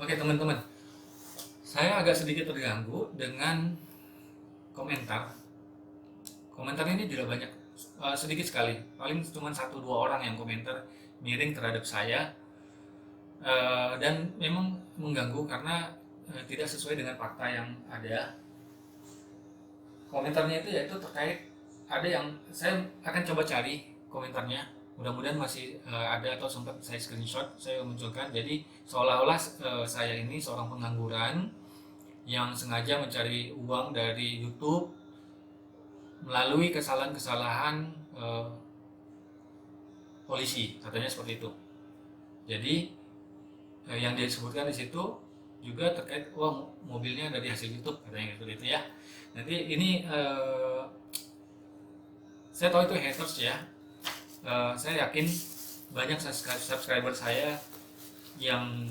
Oke teman-teman, saya agak sedikit terganggu dengan komentar. Komentar ini tidak banyak, sedikit sekali, paling cuma satu dua orang yang komentar miring terhadap saya, dan memang mengganggu karena tidak sesuai dengan fakta yang ada. Komentarnya itu yaitu terkait, ada yang saya akan coba cari komentarnya, mudah-mudahan masih ada atau sempat saya screenshot, saya munculkan. Jadi seolah-olah saya ini seorang pengangguran yang sengaja mencari uang dari YouTube melalui kesalahan-kesalahan polisi, katanya seperti itu. Jadi yang disebutkan di situ juga terkait mobilnya dari hasil YouTube, katanya seperti itu ya. Nanti ini saya tahu itu haters ya. Saya yakin banyak subscriber saya yang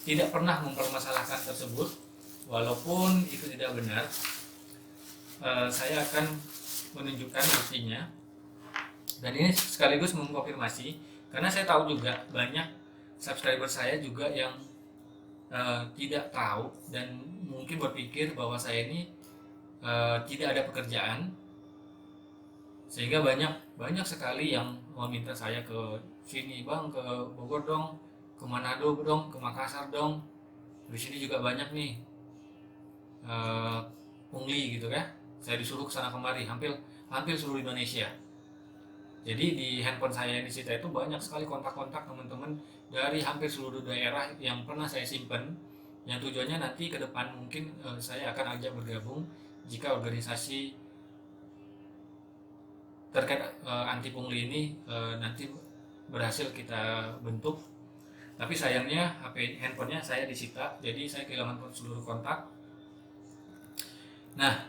tidak pernah mempermasalahkan tersebut, walaupun itu tidak benar. Saya akan menunjukkan buktinya, dan ini sekaligus mengkonfirmasi karena saya tahu juga banyak subscriber saya juga yang tidak tahu dan mungkin berpikir bahwa saya ini tidak ada pekerjaan, sehingga banyak sekali yang meminta saya ke sini, bang, ke Bogor dong, ke Manado dong, ke Makassar dong. Di sini juga banyak nih pungli gitu ya. Saya disuruh ke sana kemari, hampir seluruh Indonesia. Jadi di handphone saya yang disita itu banyak sekali kontak-kontak teman-teman dari hampir seluruh daerah yang pernah saya simpan, yang tujuannya nanti ke depan mungkin saya akan ajak bergabung jika organisasi terkait anti pungli ini nanti berhasil kita bentuk. Tapi sayangnya handphonenya saya disita, jadi saya kehilangan seluruh kontak. Nah,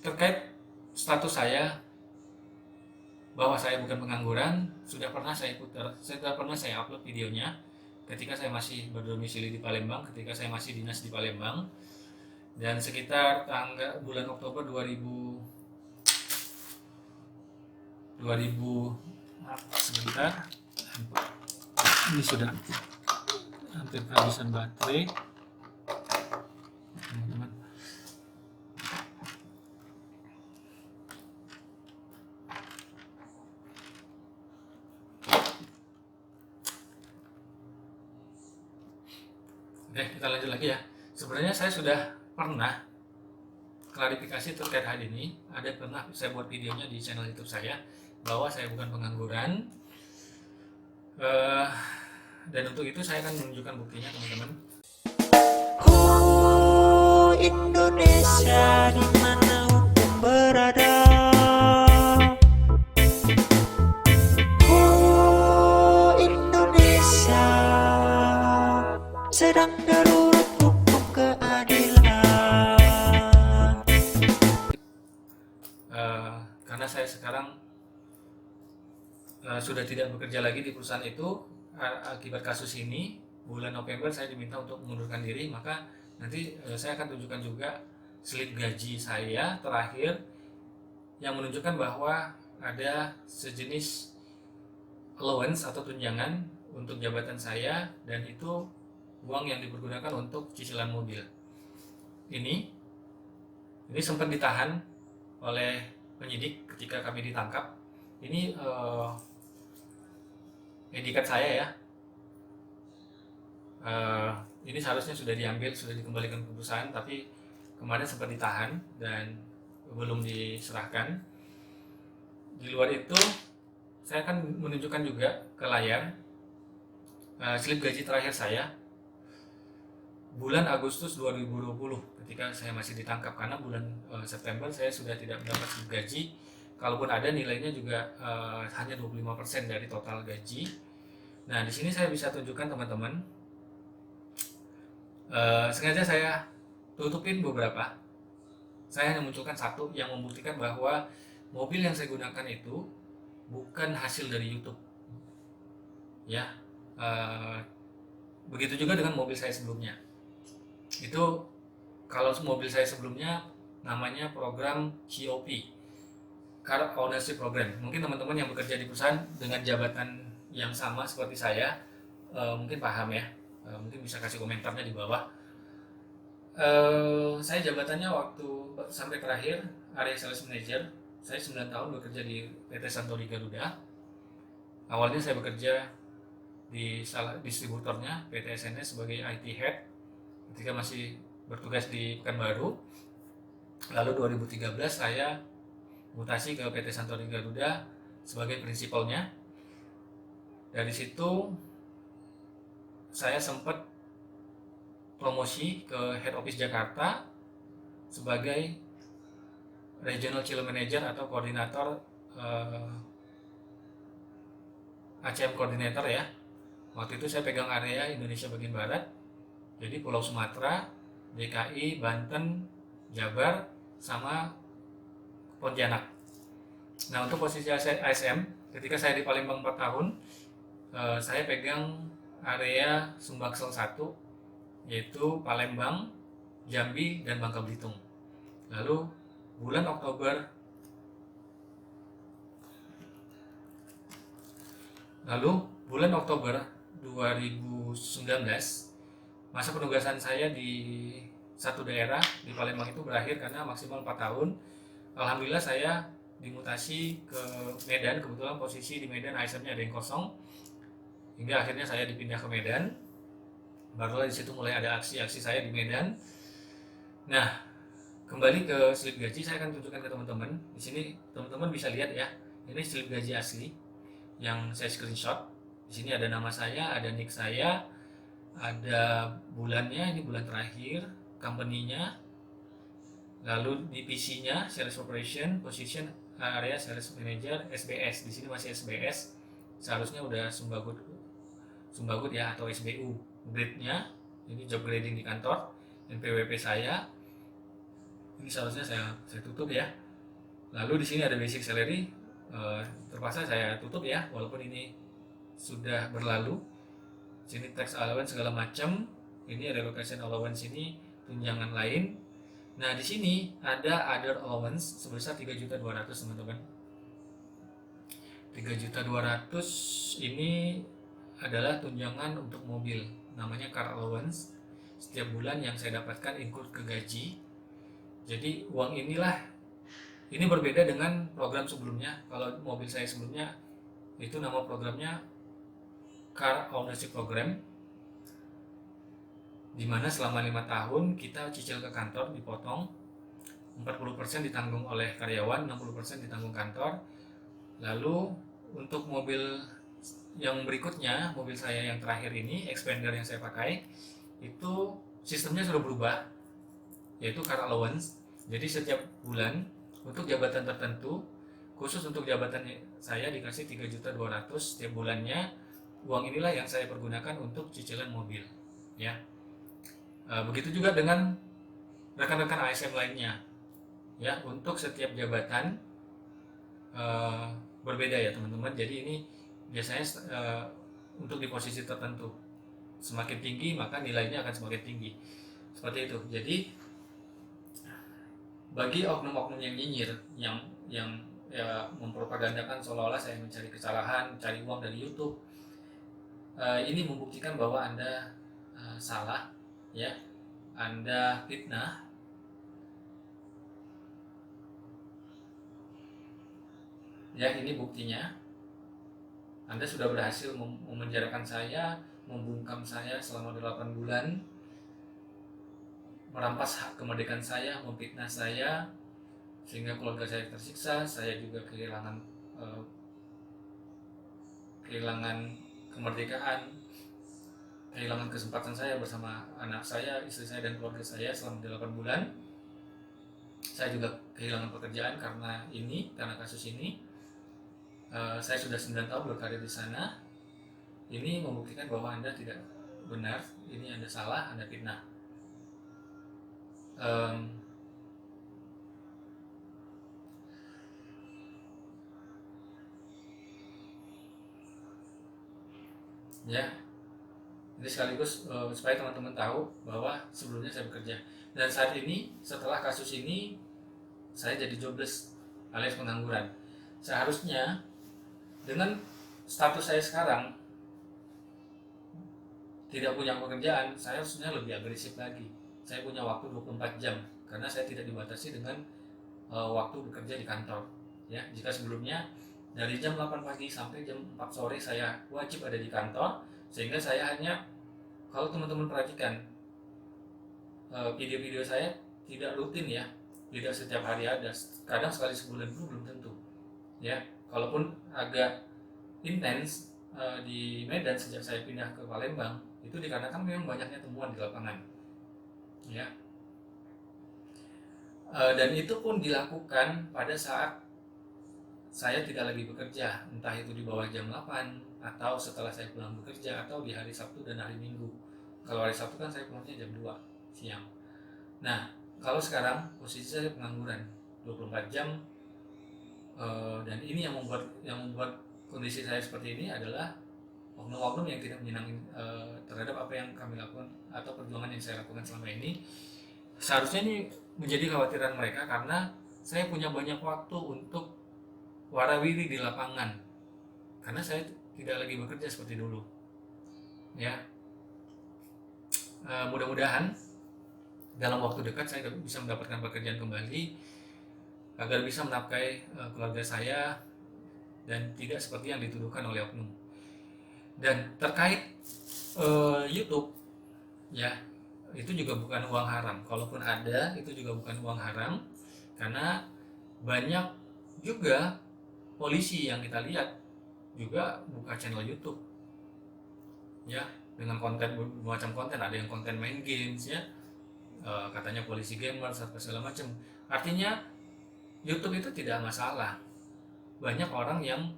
terkait status saya bahwa saya bukan pengangguran, sudah pernah saya upload videonya ketika saya masih berdomisili di Palembang, ketika saya masih dinas di Palembang, dan sekitar bulan Oktober 2000 sebentar, ini sudah hampir kehabisan baterai teman-teman. Oke, kita lanjut lagi ya. Sebenarnya saya sudah pernah klarifikasi terkait hal ini. Ada pernah saya buat videonya di channel YouTube saya bahwa saya bukan pengangguran. Dan untuk itu saya akan menunjukkan buktinya, teman-teman. Indonesia dimana hukum berada. Indonesia sedang darurat hukum keadilan. Karena saya sekarang sudah tidak bekerja lagi di perusahaan itu akibat kasus ini, bulan November saya diminta untuk mengundurkan diri, maka nanti saya akan tunjukkan juga slip gaji saya terakhir yang menunjukkan bahwa ada sejenis allowance atau tunjangan untuk jabatan saya, dan itu uang yang dipergunakan untuk cicilan mobil. Ini sempat ditahan oleh penyidik ketika kami ditangkap. Ini etiket saya ya. Ini seharusnya sudah diambil, sudah dikembalikan ke perusahaan, tapi kemarin sempat ditahan dan belum diserahkan. Di luar itu, saya akan menunjukkan juga ke layar slip gaji terakhir saya bulan Agustus 2020 ketika saya masih ditangkap, karena bulan September saya sudah tidak mendapat slip gaji. Kalaupun ada, nilainya juga hanya 25% dari total gaji. Nah, di sini saya bisa tunjukkan teman-teman. Sengaja saya tutupin beberapa. Saya hanya munculkan satu yang membuktikan bahwa mobil yang saya gunakan itu bukan hasil dari YouTube. Ya, begitu juga dengan mobil saya sebelumnya. Itu kalau mobil saya sebelumnya namanya program COP, Car Ownership Program. Mungkin teman-teman yang bekerja di perusahaan dengan jabatan yang sama seperti saya mungkin paham ya. mungkin bisa kasih komentarnya di bawah. Saya jabatannya waktu sampai terakhir area sales manager. Saya 9 tahun bekerja di PT Santori Garuda. Awalnya saya bekerja di salah distributornya PT SNS sebagai IT Head ketika masih bertugas di Pekanbaru. Lalu 2013 saya mutasi ke PT Santori Garuda sebagai prinsipalnya. Dari situ saya sempat promosi ke Head Office Jakarta sebagai Regional Chiller Manager atau koordinator ACM Coordinator ya. Waktu itu saya pegang area Indonesia bagian barat, jadi Pulau Sumatera, DKI, Banten, Jabar, sama Pontianak. Nah, untuk posisi ASM, ketika saya di Palembang 4 tahun, saya pegang area Sumbaksel 1, yaitu Palembang, Jambi, dan Bangka Belitung. Lalu bulan Oktober 2019, masa penugasan saya di satu daerah di Palembang itu berakhir karena maksimal 4 tahun. Alhamdulillah saya dimutasi ke Medan, kebetulan posisi di Medan ASM-nya ada yang kosong, hingga akhirnya saya dipindah ke Medan. Barulah di situ mulai ada aksi-aksi saya di Medan. Nah, kembali ke slip gaji, saya akan tunjukkan ke teman-teman. Di sini teman-teman bisa lihat ya, ini slip gaji asli yang saya screenshot. Di sini ada nama saya, ada nick saya, ada bulannya, ini bulan terakhir, company-nya, lalu divisinya, sales operation, position, area sales manager, SBS. Di sini masih SBS. Seharusnya udah Sumbagut ya, atau SBU. Grade-nya, ini job grading di kantor, NPWP saya. Ini seharusnya saya tutup ya. Lalu di sini ada basic salary, terpaksa saya tutup ya, walaupun ini sudah berlalu. Sini tax allowance segala macam. Ini relocation allowance, ini tunjangan lain. Nah, di sini ada other allowance sebesar 3.200.000 teman-teman. 3.200.000 ini adalah tunjangan untuk mobil, namanya car allowance. Setiap bulan yang saya dapatkan include ke gaji. Jadi uang inilah, ini berbeda dengan program sebelumnya. Kalau mobil saya sebelumnya itu nama programnya Car Ownership Program, di mana selama 5 tahun kita cicil ke kantor dipotong, 40% ditanggung oleh karyawan, 60% ditanggung kantor. Lalu untuk mobil yang berikutnya, mobil saya yang terakhir ini, Expander yang saya pakai, itu sistemnya sudah berubah, yaitu car allowance. Jadi setiap bulan untuk jabatan tertentu, khusus untuk jabatan saya dikasih 3.200.000 setiap bulannya. Uang inilah yang saya pergunakan untuk cicilan mobil ya. Begitu juga dengan rekan-rekan ASM lainnya ya. Untuk setiap jabatan berbeda ya teman-teman. Jadi ini biasanya untuk di posisi tertentu, semakin tinggi maka nilainya akan semakin tinggi, seperti itu. Jadi bagi oknum-oknum yang nyinyir, yang ya, mempropagandakan seolah-olah saya mencari kesalahan, cari uang dari YouTube, ini membuktikan bahwa Anda salah ya, Anda fitnah. Ya, ini buktinya. Anda sudah berhasil memenjarakan saya, membungkam saya selama 8 bulan, merampas hak kemerdekaan saya, memfitnah saya, sehingga keluarga saya tersiksa. Saya juga kehilangan kemerdekaan, kehilangan kesempatan saya bersama anak saya, istri saya, dan keluarga saya selama 8 bulan. Saya juga kehilangan pekerjaan karena kasus ini. Saya sudah 9 tahun berkarir di sana. Ini membuktikan bahwa Anda tidak benar, ini Anda salah, Anda fitnah. Ya, jadi sekaligus supaya teman-teman tahu bahwa sebelumnya saya bekerja, dan saat ini setelah kasus ini saya jadi jobless alias pengangguran. Seharusnya dengan status saya sekarang tidak punya pekerjaan, saya harusnya lebih agresif lagi. Saya punya waktu 24 jam karena saya tidak dibatasi dengan waktu bekerja di kantor. Ya, jika sebelumnya dari jam 8 pagi sampai jam 4 sore saya wajib ada di kantor, sehingga saya hanya, kalau teman-teman perhatikan video-video saya tidak rutin ya, tidak setiap hari ada, kadang sekali sebulan itu belum tentu. Ya, kalaupun agak intens di Medan sejak saya pindah ke Palembang, itu dikarenakan memang banyaknya temuan di lapangan. Ya, dan itu pun dilakukan pada saat saya tidak lagi bekerja, entah itu di bawah jam 8 atau setelah saya pulang bekerja atau di hari Sabtu dan hari Minggu. Kalau hari Sabtu kan saya pulangnya jam 2 siang. Nah, kalau sekarang posisi saya pengangguran 24 jam, dan ini yang membuat kondisi saya seperti ini adalah oknum-oknum yang tidak menyenangi terhadap apa yang kami lakukan atau perjuangan yang saya lakukan selama ini. Seharusnya ini menjadi kekhawatiran mereka karena saya punya banyak waktu untuk warawiri di lapangan karena saya tidak lagi bekerja seperti dulu. Ya, mudah-mudahan dalam waktu dekat saya bisa mendapatkan pekerjaan kembali agar bisa menafkahi keluarga saya dan tidak seperti yang dituduhkan oleh oknum. Dan terkait YouTube, ya, itu juga bukan uang haram. Kalaupun ada, itu juga bukan uang haram karena banyak juga polisi yang kita lihat juga buka channel YouTube, ya, dengan konten macam konten, ada yang konten main games, ya, katanya polisi gamers atau segala macam. Artinya YouTube itu tidak masalah. Banyak orang yang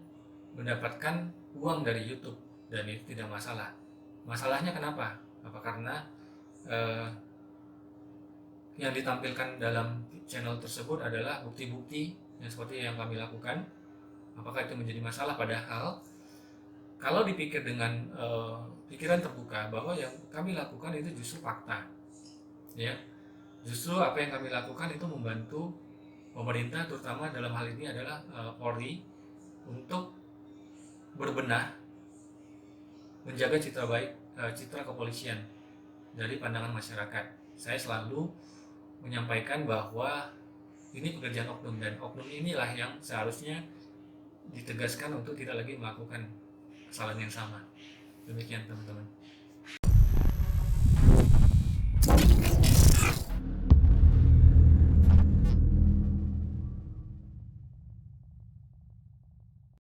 mendapatkan uang dari YouTube dan itu tidak masalah. Masalahnya kenapa? Apa karena yang ditampilkan dalam channel tersebut adalah bukti-bukti yang seperti yang kami lakukan? Apakah itu menjadi masalah? Padahal kalau dipikir dengan pikiran terbuka bahwa yang kami lakukan itu justru fakta, ya, justru apa yang kami lakukan itu membantu pemerintah, terutama dalam hal ini adalah Polri, untuk berbenah, menjaga citra baik, citra kepolisian dari pandangan masyarakat. Saya selalu menyampaikan bahwa ini pekerjaan oknum dan oknum inilah yang seharusnya ditegaskan untuk tidak lagi melakukan kesalahan yang sama. Demikian teman-teman.